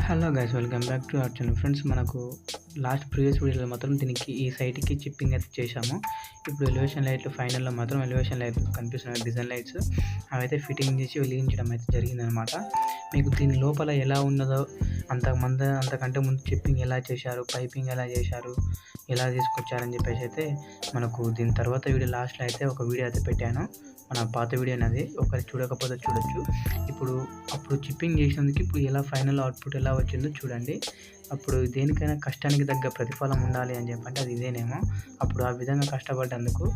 Hello guys, welcome back to our channel. Friends, మనకు previous వీడియోలో మాత్రం దీనికి ఈ సైట్కి చిప్పింగ్ అయితే చేశాము. ఇప్పుడు ఎలివేషన్ లైట్లు ఫైనల్లో మాత్రం ఎలివేషన్ లైట్లు కనిపిస్తున్నాయి, డిజైన్ లైట్స్ అవైతే ఫిట్టింగ్ చేసి వెలిగించడం అయితే జరిగిందనమాట. మీకు దీని లోపల ఎలా ఉన్నదో అంతకంటే ముందు చిప్పింగ్ ఎలా చేశారు, పైపింగ్ ఎలా చేశారు, ఎలా తీసుకొచ్చారని చెప్పేసి అయితే మనకు దీని తర్వాత వీడియో లాస్ట్లో అయితే ఒక వీడియో అయితే పెట్టాను. మన పాత వీడియో అనేది ఒకరి చూడకపోతే చూడొచ్చు. అప్పుడు చిప్పింగ్ చేసినందుకు ఇప్పుడు ఎలా ఫైనల్ అవుట్పుట్ ఎలా వచ్చిందో చూడండి. అప్పుడు దేనికైనా కష్టానికి తగ్గ ప్రతిఫలం ఉండాలి అని చెప్పంటే అది ఇదేనేమో. అప్పుడు ఆ విధంగా కష్టపడ్డందుకు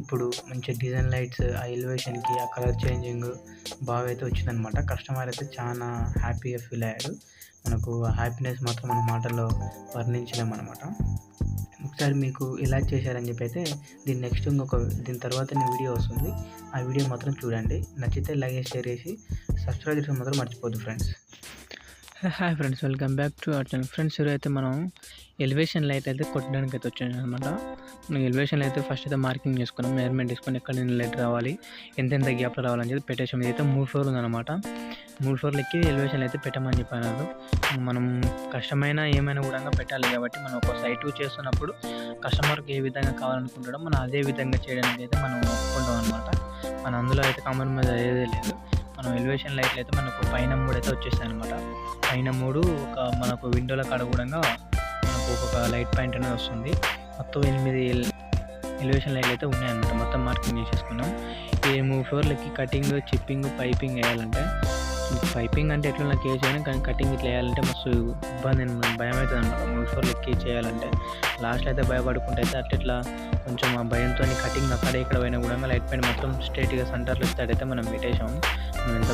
ఇప్పుడు మంచి డిజైన్ లైట్స్, ఆ ఎలివేషన్కి ఆ కలర్ చేంజింగ్ బాగా అయితే వచ్చిందనమాట. కస్టమర్ అయితే చాలా హ్యాపీగా ఫీల్ అయ్యాడు. మనకు హ్యాపీనెస్ మాత్రం మన మాటల్లో వర్ణించలేమన్నమాట. ఒకసారి మీకు ఎలా చేశారని చెప్పి అయితే దీని తర్వాత వీడియో వస్తుంది. ఆ వీడియో మాత్రం చూడండి. నచ్చితే లైక్ షేర్ చేసి సబ్స్క్రైబ్ చేయడం మాత్రం మర్చిపోద్దు friends. Hi friends, welcome back to our channel. Friends, ఈరోజు అయితే మనం ఎలివేషన్ లైట్ అయితే కొట్టడానికి అయితే వచ్చాను అనమాట. మనం ఎలివేషన్ అయితే ఫస్ట్ అయితే మార్కింగ్ చేసుకున్నాం, మెజర్మెంట్ తీసుకొని ఎక్కడ నేను లైట్ రావాలి, ఎంతెంత గ్యాప్లో రావాలని చెప్పి పెట్టేసాం. ఇది అయితే 3 ఫ్లోర్లు ఉందన్నమాట. 3 ఫ్లోర్లు ఎక్కి ఎలివేషన్ అయితే పెట్టమని చెప్పారు. మనం కష్టమైన ఏమైనా కూడా పెట్టాలి కాబట్టి మనం ఒక సైట్ చేస్తున్నప్పుడు కస్టమర్కి ఏ విధంగా కావాలనుకుంటాడో మనం అదే విధంగా చేయడానికి అయితే మనం ఒప్పుకుంటాం అనమాట. మన అందులో అయితే కాంప్రమైజ్ అయ్యేదే లేదు. మనం ఎలివేషన్ లైట్లు అయితే మనకు పైన 3 అయితే వచ్చేస్తాయి అనమాట. పైన 3 మనకు విండోల కాడ కూడా మనకు ఒక లైట్ పాయింట్ అనేది వస్తుంది. మొత్తం 8 ఎలివేషన్ లైట్లు అయితే ఉన్నాయన్నమాట. మొత్తం మార్కింగ్ చేసేసుకున్నాం. ఈ 3 ఫ్లోర్లకి కటింగ్, చిప్పింగ్, పైపింగ్ వేయాలంటే, పైపింగ్ అంటే ఎట్లా నాకు వేసాను, కానీ కటింగ్ ఇట్లా వేయాలంటే మస్తు ఇబ్బంది, భయం అవుతుంది అనమాట. 3 ఫ్లోర్లు ఎక్కి చేయాలంటే లాస్ట్లో అయితే భయపడుకుంటే అయితే అట్లా కొంచెం ఆ భయంతో కటింగ్ అక్కడ ఇక్కడ పోయినా కూడా లైట్ పాయింట్ మొత్తం స్ట్రైట్గా సెంటర్లో ఇస్తాడైతే మనం పెట్టేసాము. మనం ఎంత